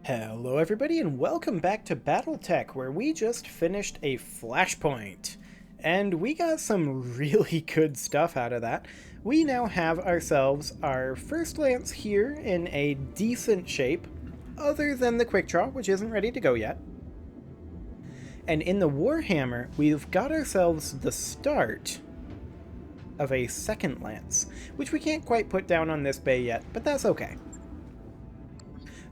Hello everybody and welcome back to BattleTech, where we just finished a flashpoint. And we got some really good stuff out of that. We now have ourselves our first lance here in a decent shape, other than the quick draw, which isn't ready to go yet. And in the Warhammer, we've got ourselves the start of a second lance, which we can't quite put down on this bay yet, but that's okay.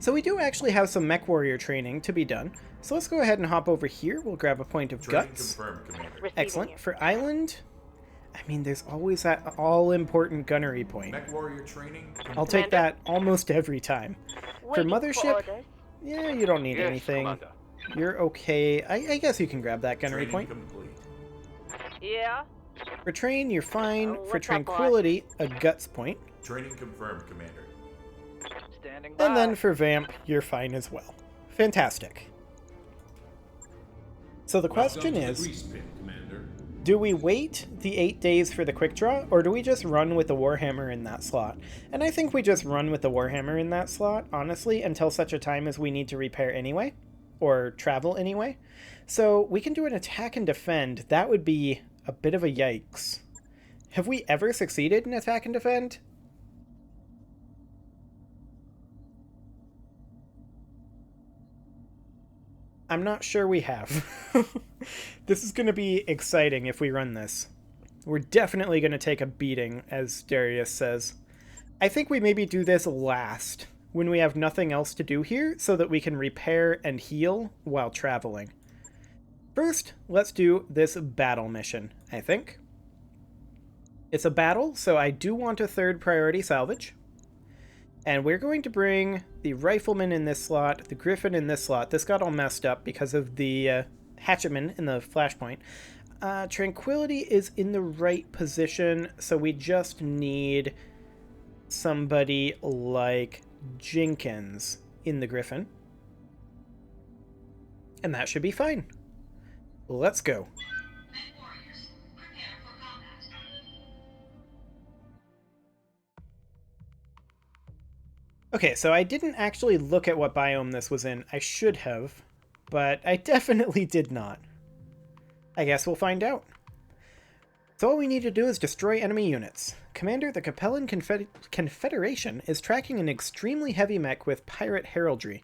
So we do actually have some mech warrior training to be done. So let's go ahead and hop over here. We'll grab a point of Training guts. confirmed, Commander. Excellent. For island, I mean, there's always that all-important gunnery point. Mech warrior training. I'll take that almost every time. For mothership, yeah, you don't need Yes, anything. Commander. You're okay. I guess you can grab that gunnery Training point. complete. Yeah. For train, you're fine. For What's up, tranquility, a guts point. Training confirmed, Commander. Standing by. And then for vamp, you're fine as well. Fantastic. So the question is, do we wait the 8 days for the quick draw, or do we just run with the Warhammer in that slot? And I think we just run with the Warhammer in that slot, honestly, until such a time as we need to repair anyway, or travel anyway. So we can do an attack and defend. That would be a bit of a yikes. Have we ever succeeded in attack and defend? I'm not sure we have. This is going to be exciting if we run this. We're definitely going to take a beating, as Darius says. I think we maybe do this last, when we have nothing else to do here, so that we can repair and heal while traveling. First, let's do this battle mission, I think. It's a battle, so I do want a third priority salvage. And we're going to bring the rifleman in this slot, the griffin in this slot. This got all messed up because of the hatchetman in the flashpoint. Tranquility is in the right position, so we just need somebody like Jenkins in the griffin. And that should be fine. Let's go. Okay, so I didn't actually look at what biome this was in. I should have, but I definitely did not. I guess we'll find out. So all we need to do is destroy enemy units. Commander, the Capellan Confederation is tracking an extremely heavy mech with pirate heraldry.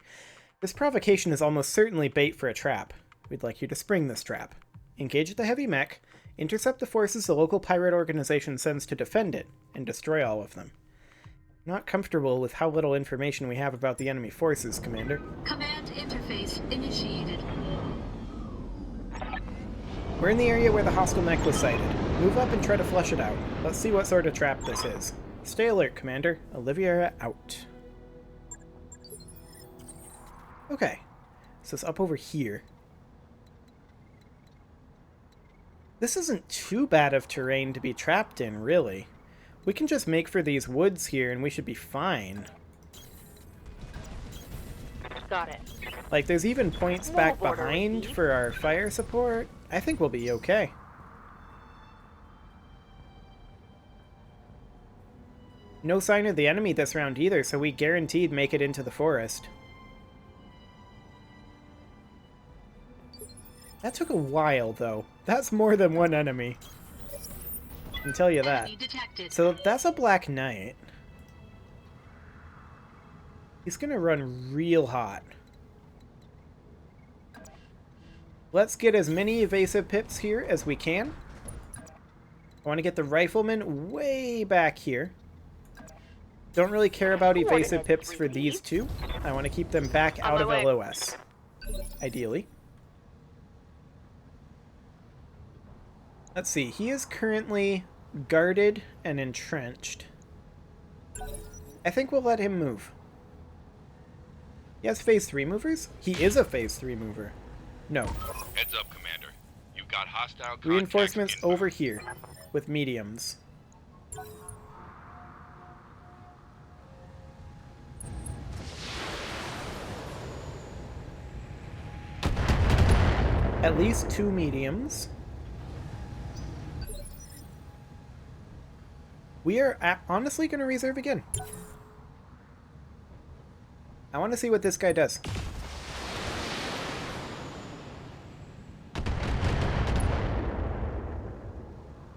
This provocation is almost certainly bait for a trap. We'd like you to spring this trap. Engage the heavy mech, intercept the forces the local pirate organization sends to defend it, and destroy all of them. Not comfortable with how little information we have about the enemy forces, Commander. Command interface initiated. We're in the area where the hostile mech was sighted. Move up and try to flush it out. Let's see what sort of trap this is. Stay alert, Commander. Olivia out. Okay. So it's up over here. This isn't too bad of terrain to be trapped in, really. We can just make for these woods here and we should be fine. Got it. Like, there's even points back behind for our fire support. I think we'll be okay. No sign of the enemy this round either, so we guaranteed make it into the forest. That took a while, though. That's more than one enemy. I can tell you that. So that's a Black Knight. He's gonna run real hot. Let's get as many evasive pips here as we can. I want to get the rifleman way back here. Don't really care about evasive pips for these two. I want to keep them back out of LOS, ideally. Let's see, he is currently guarded and entrenched. I think we'll let him move. He has phase 3 movers? He is a phase 3 mover. No. Heads up, Commander. You've got hostile Reinforcements over here with mediums. At least 2 mediums. We are honestly going to reserve again. I want to see what this guy does.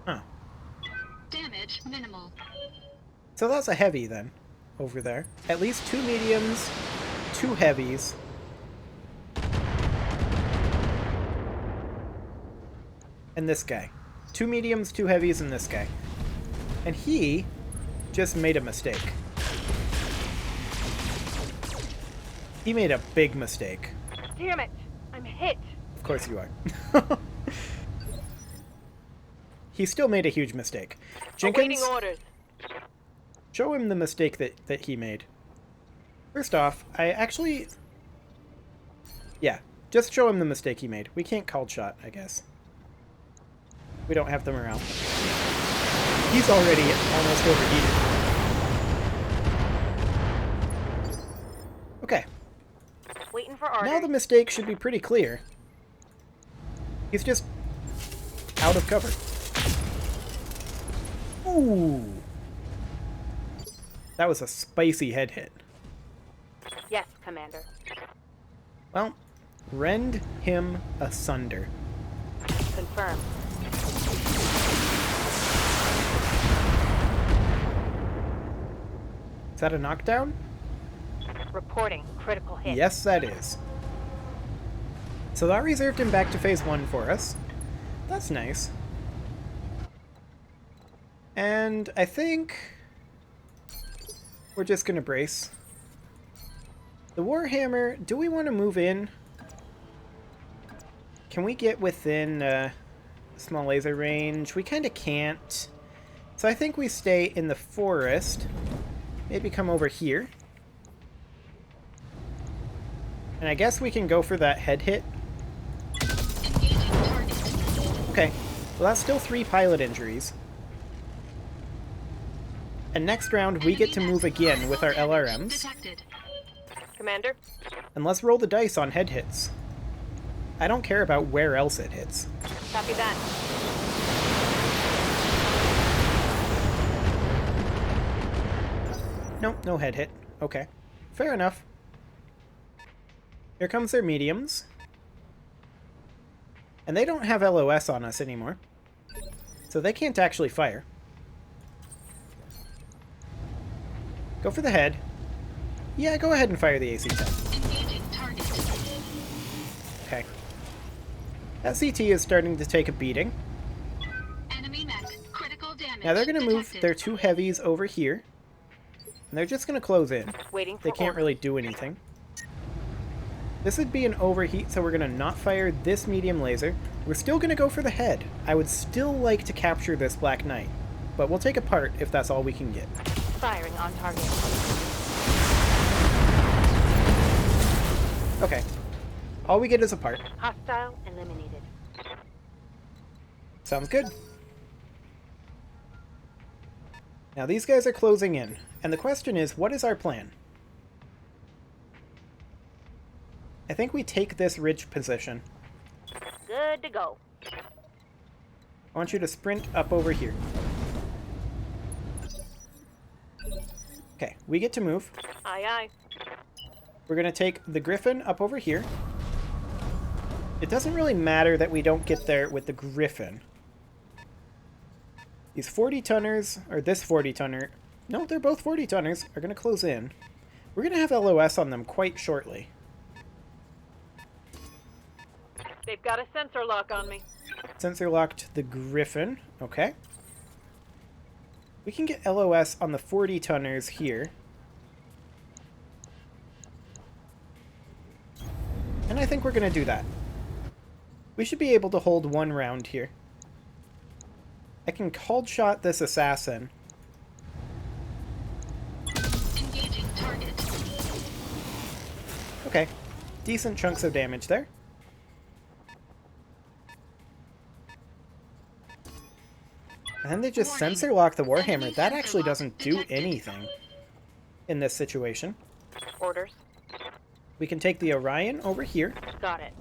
Huh. Damage minimal. So that's a heavy then, over there. At least 2 mediums, 2 heavies. And this guy. 2 mediums, 2 heavies, and this guy. And he just made a mistake. He made a big mistake. Damn it! I'm hit! Of course you are. He still made a huge mistake. Awaiting Jenkins, orders. show him the mistake that he made. First off, I actually... Yeah, just show him the mistake he made. We can't called shot, I guess. We don't have the morale. He's already almost overheated. Okay, Waiting for orders. now the mistake should be pretty clear. He's just out of cover. Ooh. That was a spicy head hit. Yes, Commander. Well, rend him asunder. Confirmed. Is that a knockdown? Reporting critical hit. Yes, that is. So that reserved him back to phase 1 for us. That's nice. And I think we're just gonna brace. The Warhammer, do we want to move in? Can we get within small laser range? We kind of can't. So I think we stay in the forest. Maybe come over here. And I guess we can go for that head hit. Engaging target. Okay. Well, that's still 3 pilot injuries. And next round, we get to move again with our LRMs. Detected. Commander? And let's roll the dice on head hits. I don't care about where else it hits. Copy that. Nope, no head hit. Okay. Fair enough. Here comes their mediums. And they don't have LOS on us anymore. So they can't actually fire. Go for the head. Yeah, go ahead and fire the AC-10. Engaging target. Okay. That CT is starting to take a beating. Enemy mech. Critical damage. Now they're going to move detected. their 2 heavies over here. And they're just going to close in. Waiting for They can't orders. really do anything. This would be an overheat, so we're going to not fire this medium laser. We're still going to go for the head. I would still like to capture this Black Knight, but we'll take a part if that's all we can get. Firing on target. Okay. All we get is a part. Hostile eliminated. Sounds good. Now these guys are closing in, and the question is, what is our plan? I think we take this ridge position. Good to go. I want you to sprint up over here. Okay, we get to move. Aye, aye. We're going to take the Griffin up over here. It doesn't really matter that we don't get there with the Griffin. These 40-tonners, or this 40-tonner, no, they're both 40-tonners, are going to close in. We're going to have LOS on them quite shortly. They've got a sensor lock on me. Sensor locked the Griffin. Okay. We can get LOS on the 40-tonners here. And I think we're going to do that. We should be able to hold 1 round here. I can cold shot this assassin. Engaging target. Okay. Decent chunks of damage there. And then they just Warning. sensor lock the Warhammer. Enemy That sensor actually lock doesn't do detected. anything in this situation. Orders. We can take the Orion over here. Got it.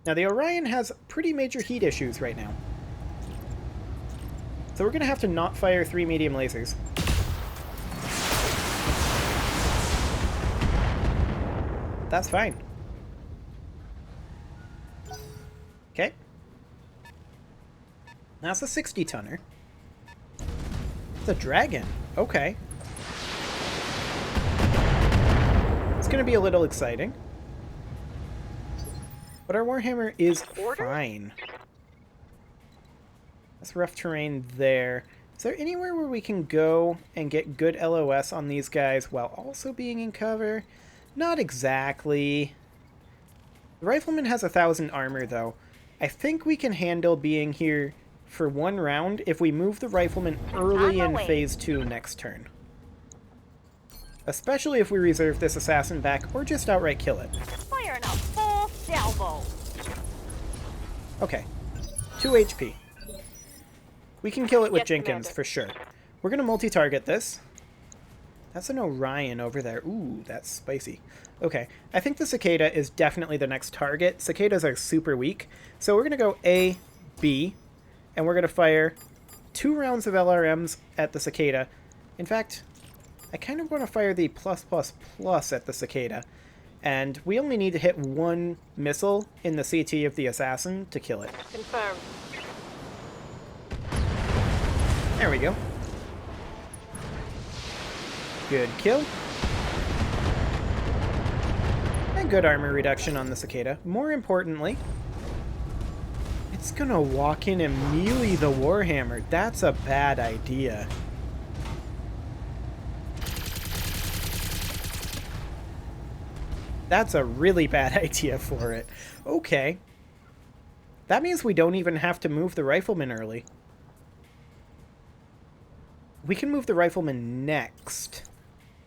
Now the Orion has pretty major heat issues right now. So we're going to have to not fire 3 medium lasers. That's fine. Okay. That's a 60-tonner. It's a dragon. Okay. It's going to be a little exciting. But our Warhammer is fine. That's rough terrain there. Is there anywhere where we can go and get good LOS on these guys while also being in cover? Not exactly. The Rifleman has 1,000 armor, though. I think we can handle being here for one round if we move the Rifleman early in Phase 2 next turn. Especially if we reserve this assassin back or just outright kill it. Firing a full salvo. Okay. 2 HP. We can kill it with Yes, Jenkins Commander. for sure. We're going to multi-target this. That's an Orion over there. Ooh, that's spicy. Okay, I think the Cicada is definitely the next target. Cicadas are super weak. So we're going to go A, B, and we're going to fire 2 rounds of LRMs at the Cicada. In fact, I kind of want to fire the +++ at the Cicada. And we only need to hit 1 missile in the CT of the Assassin to kill it. Confirmed. There we go. Good kill. And good armor reduction on the Cicada. More importantly, it's gonna walk in and melee the Warhammer. That's a bad idea. That's a really bad idea for it. Okay. That means we don't even have to move the Rifleman early. We can move the Rifleman next.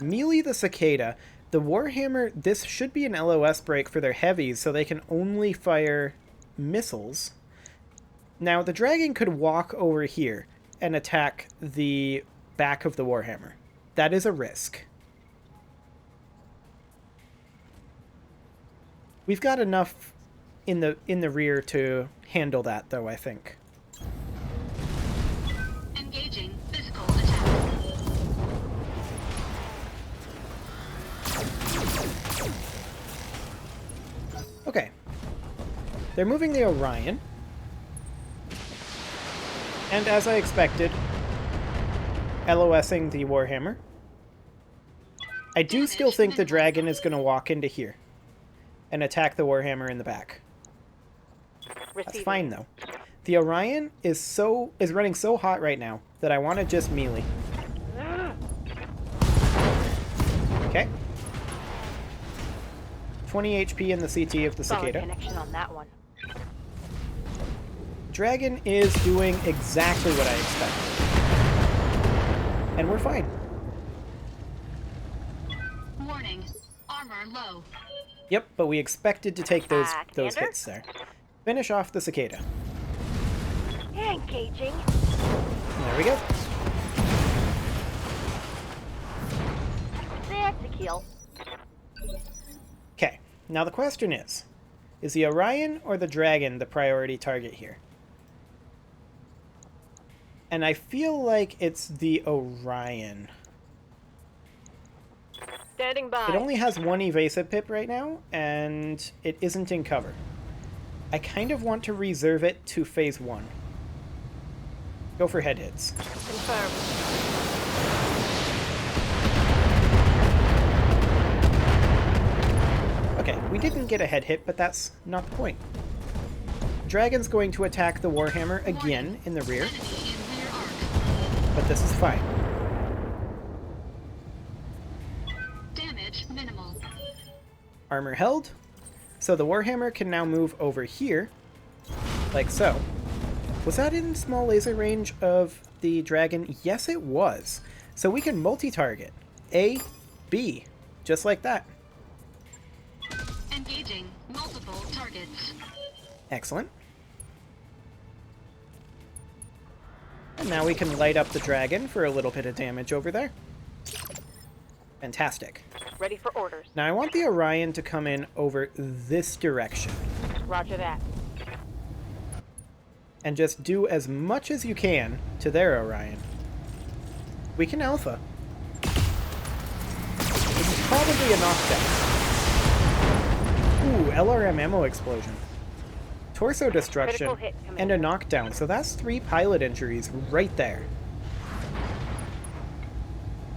Melee the Cicada. The Warhammer, this should be an LOS break for their heavies, so they can only fire missiles. Now, the Dragon could walk over here and attack the back of the Warhammer. That is a risk. We've got enough in the rear to handle that, though, I think. Engaging physical attack. Okay. They're moving the Orion. And as I expected, LOSing the Warhammer. I do still think the Dragon is going to walk into here and attack the Warhammer in the back. That's fine, though. The Orion is running so hot right now that I want to just melee. Okay. 20 HP in the CT of the Solid Cicada. connection on that one. Dragon is doing exactly what I expected. And we're fine. Warning. Armor low. Yep, but we expected to take those Commander? hits there. Finish off the Cicada. Engaging. There we go. That's a kill. Okay, now the question is the Orion or the Dragon the priority target here? And I feel like it's the Orion. Standing by. It only has 1 evasive pip right now, and it isn't in cover. I kind of want to reserve it to phase 1. Go for head hits. Confirmed. Okay, we didn't get a head hit, but that's not the point. Dragon's going to attack the Warhammer again in the rear, Enemy in rear arc. but this is fine. Damage minimal. Armor held. So the Warhammer can now move over here, like so. Was that in small laser range of the Dragon? Yes, it was. So we can multi-target. A, B, just like that. Engaging multiple targets. Excellent. And now we can light up the Dragon for a little bit of damage over there. Fantastic. Ready for orders. Now I want the Orion to come in over this direction. Roger that. And just do as much as you can to their Orion. We can alpha. This is probably a knockdown. LRM ammo explosion. Torso destruction, Critical hit, and Commander. a knockdown. So that's 3 pilot injuries right there.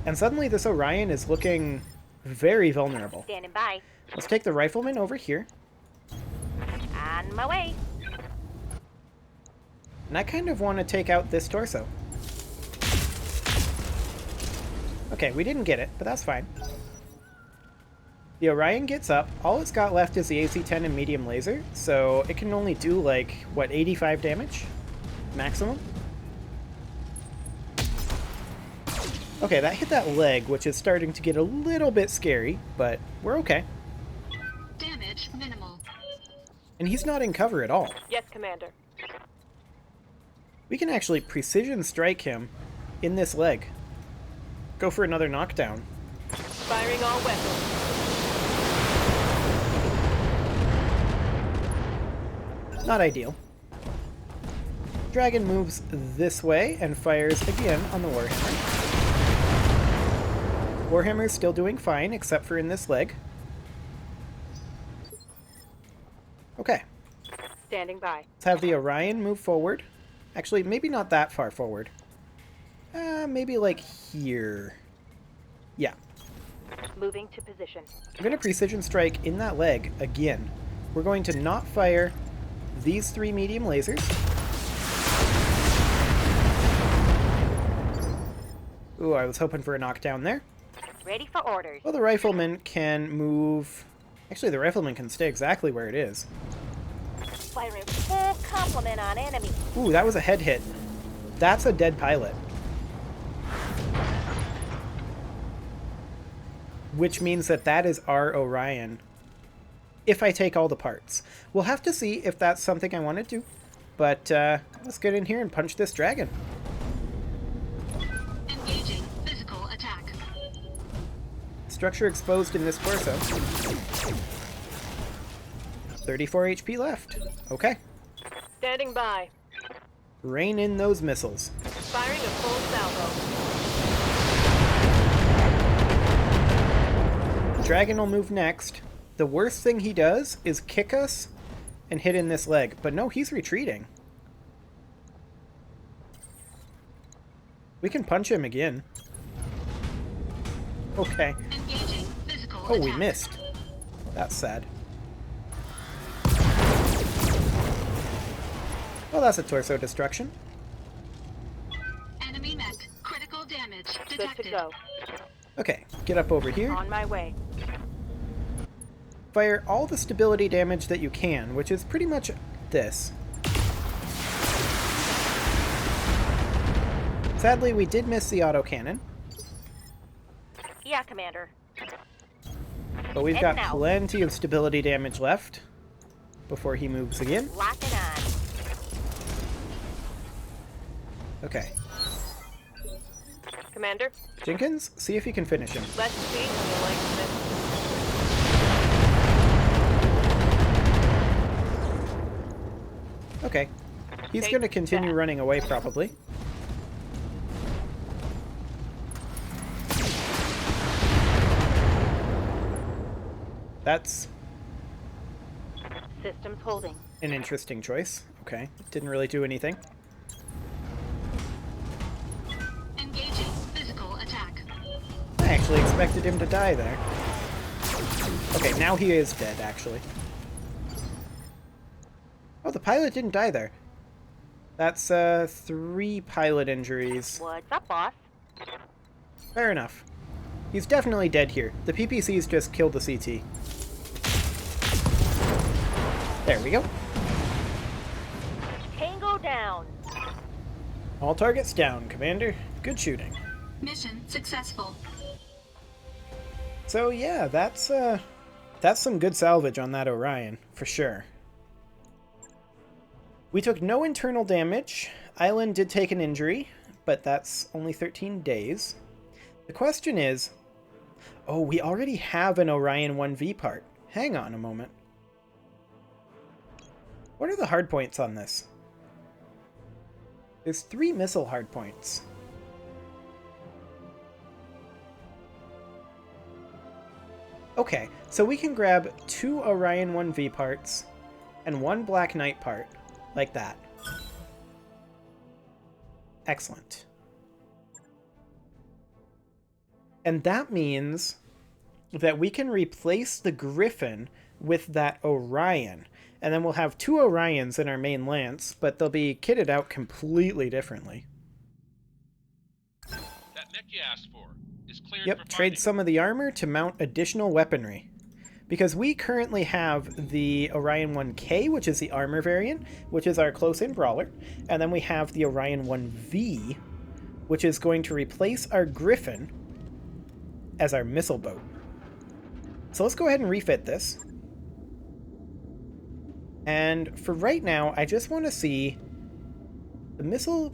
And suddenly this Orion is looking very vulnerable. Standing by. Let's take the rifleman over here. On my way. And I kind of want to take out this torso. Okay, we didn't get it, but that's fine. The Orion gets up. All it's got left is the AC-10 and medium laser, so it can only do, like, what, 85 damage? Maximum? Okay, that hit that leg, which is starting to get a little bit scary, but we're okay. Damage minimal. And he's not in cover at all. Yes, Commander. We can actually precision strike him in this leg. Go for another knockdown. Firing all weapons. Not ideal. Dragon moves this way and fires again on the Warhammer. Warhammer's still doing fine, except for in this leg. Okay. Standing by. Let's have the Orion move forward. Actually, maybe not that far forward. Maybe like here. Yeah. Moving to position. I'm going to precision strike in that leg again. We're going to not fire these 3 medium lasers. Ooh, I was hoping for a knockdown there. Ready for orders. Well, the rifleman can move... Actually, the rifleman can stay exactly where it is. Firing full complement on enemy. Ooh, that was a head hit. That's a dead pilot. Which means that that is our Orion. If I take all the parts. We'll have to see if that's something I want to do. But let's get in here and punch this dragon. Engaging physical attack. Structure exposed in this torso. 34 HP left. Okay. Standing by. Rain in those missiles. Firing a full salvo. Dragon will move next. The worst thing he does is kick us and hit in this leg. But no, he's retreating. We can punch him again. Okay. Engaging physical Oh, we attack. missed. That's sad. Well, that's a torso destruction. Enemy mech. Critical damage Good detected. to go. Okay, get up over here. On my way. Fire all the stability damage that you can, which is pretty much this. Sadly, we did miss the autocannon, Yeah, Commander. but we've And got now. plenty of stability damage left before he moves again. Locking on. Okay. Commander, Jenkins, see if you can finish him. let's see how you like this. Okay. He's Take going to continue that. running away, probably. That's Systems holding. an interesting choice. Okay. Didn't really do anything. Engaging physical attack. I actually expected him to die there. Okay, now he is dead, actually. Oh, the pilot didn't die there. That's 3 pilot injuries. What's up, boss? Fair enough. He's definitely dead here. The PPCs just killed the CT. There we go. Tango down. All targets down, Commander. Good shooting. Mission successful. So yeah, that's some good salvage on that Orion, for sure. We took no internal damage. Island did take an injury, but that's only 13 days. The question is... Oh, we already have an Orion 1V part. Hang on a moment. What are the hardpoints on this? There's 3 missile hardpoints. Okay, so we can grab 2 Orion 1V parts and 1 Black Knight part, like that. Excellent. And that means that we can replace the Griffin with that Orion. And then we'll have 2 Orions in our main lance, but they'll be kitted out completely differently. That mech you asked for is cleared Yep, for trade parting. some of the armor to mount additional weaponry. Because we currently have the Orion 1K, which is the armor variant, which is our close-in brawler. And then we have the Orion 1V, which is going to replace our Griffin as our missile boat. So let's go ahead and refit this. And for right now, I just want to see the missile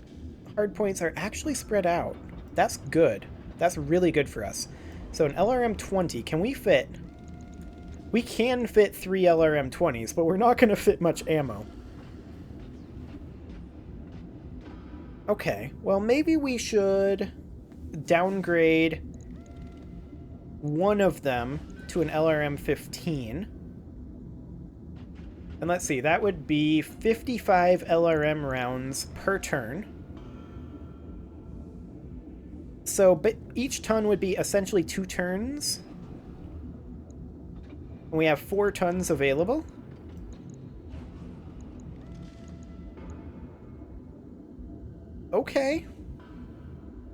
hardpoints are actually spread out. That's good. That's really good for us. So an LRM-20, can we fit? We can fit 3 LRM-20s, but we're not going to fit much ammo. Okay, well maybe we should downgrade one of them to an LRM-15. And let's see, that would be 55 LRM rounds per turn. So but each ton would be essentially 2 turns. And we have 4 tons available. Okay.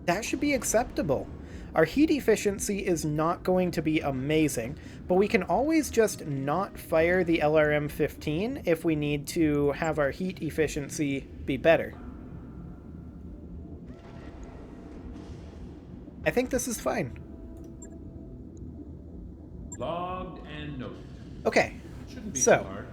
That should be acceptable. Our heat efficiency is not going to be amazing, but we can always just not fire the LRM-15 if we need to have our heat efficiency be better. I think this is fine. Logged and noted. Okay, Shouldn't be so too hard.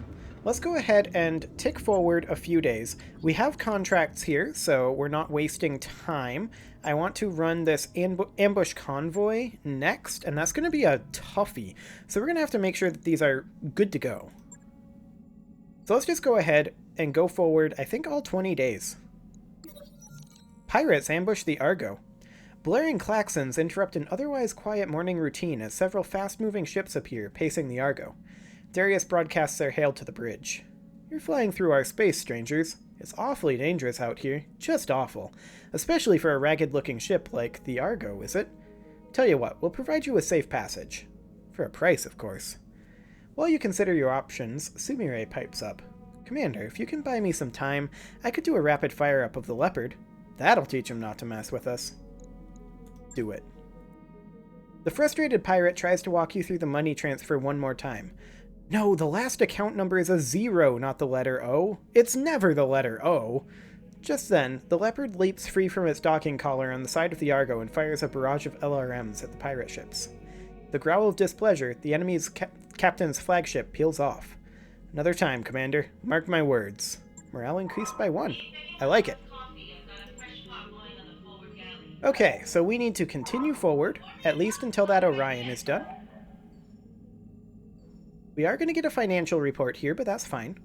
let's go ahead and tick forward a few days. We have contracts here, so we're not wasting time. I want to run this ambush convoy next, and that's going to be a toughie. So we're going to have to make sure that these are good to go. So let's just go ahead and go forward, I think all 20 days. Pirates ambush the Argo. Blaring klaxons interrupt an otherwise quiet morning routine as several fast-moving ships appear, pacing the Argo. Darius broadcasts their hail to the bridge. You're flying through our space, strangers. It's awfully dangerous out here. Just awful. Especially for a ragged-looking ship like the Argo, is it? Tell you what, we'll provide you with safe passage. For a price, of course. While you consider your options, Sumire pipes up. Commander, if you can buy me some time, I could do a rapid fire-up of the Leopard. That'll teach him not to mess with us. Do it. The frustrated pirate tries to walk you through the money transfer one more time. No, the last account number is a 0, not the letter O. It's never the letter O. Just then, the Leopard leaps free from its docking collar on the side of the Argo and fires a barrage of LRMs at the pirate ships. The growl of displeasure, the enemy's captain's flagship peels off. Another time, Commander. Mark my words. Morale increased by 1. I like it. Okay, so we need to continue forward, at least until that Orion is done. We are going to get a financial report here, but that's fine.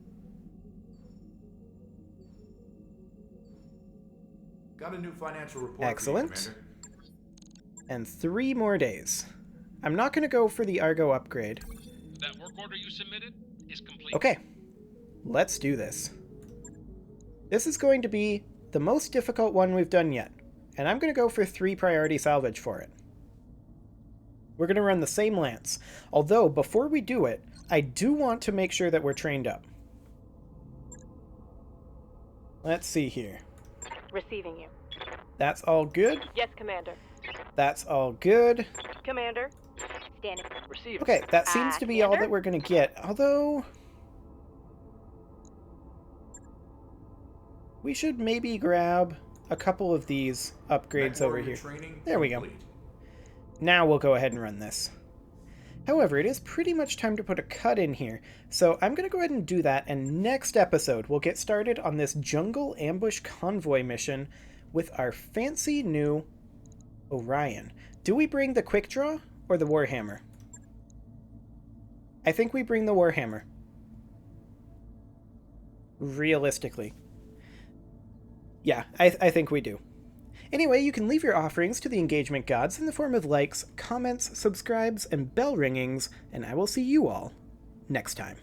Got a new financial report. Excellent. For you, Commander. And 3 more days. I'm not going to go for the Argo upgrade. That work order you submitted is complete. Okay, let's do this. This is going to be the most difficult one we've done yet, and I'm going to go for 3 priority salvage for it. We're going to run the same lance, although before we do it, I do want to make sure that we're trained up. Let's see here. Receiving you. That's all good. Yes, Commander. That's all good. Commander. Standing. Receiving. Okay, that seems to be all Commander? that we're going to get, although we should maybe grab a couple of these upgrades Mech over warrior here. training There we go. complete. Now we'll go ahead and run this. However, it is pretty much time to put a cut in here, so I'm going to go ahead and do that, and next episode we'll get started on this jungle ambush convoy mission with our fancy new Orion. Do we bring the quick draw or the Warhammer? I think we bring the Warhammer. Realistically. Yeah, I think we do. Anyway, you can leave your offerings to the engagement gods in the form of likes, comments, subscribes, and bell ringings, and I will see you all next time.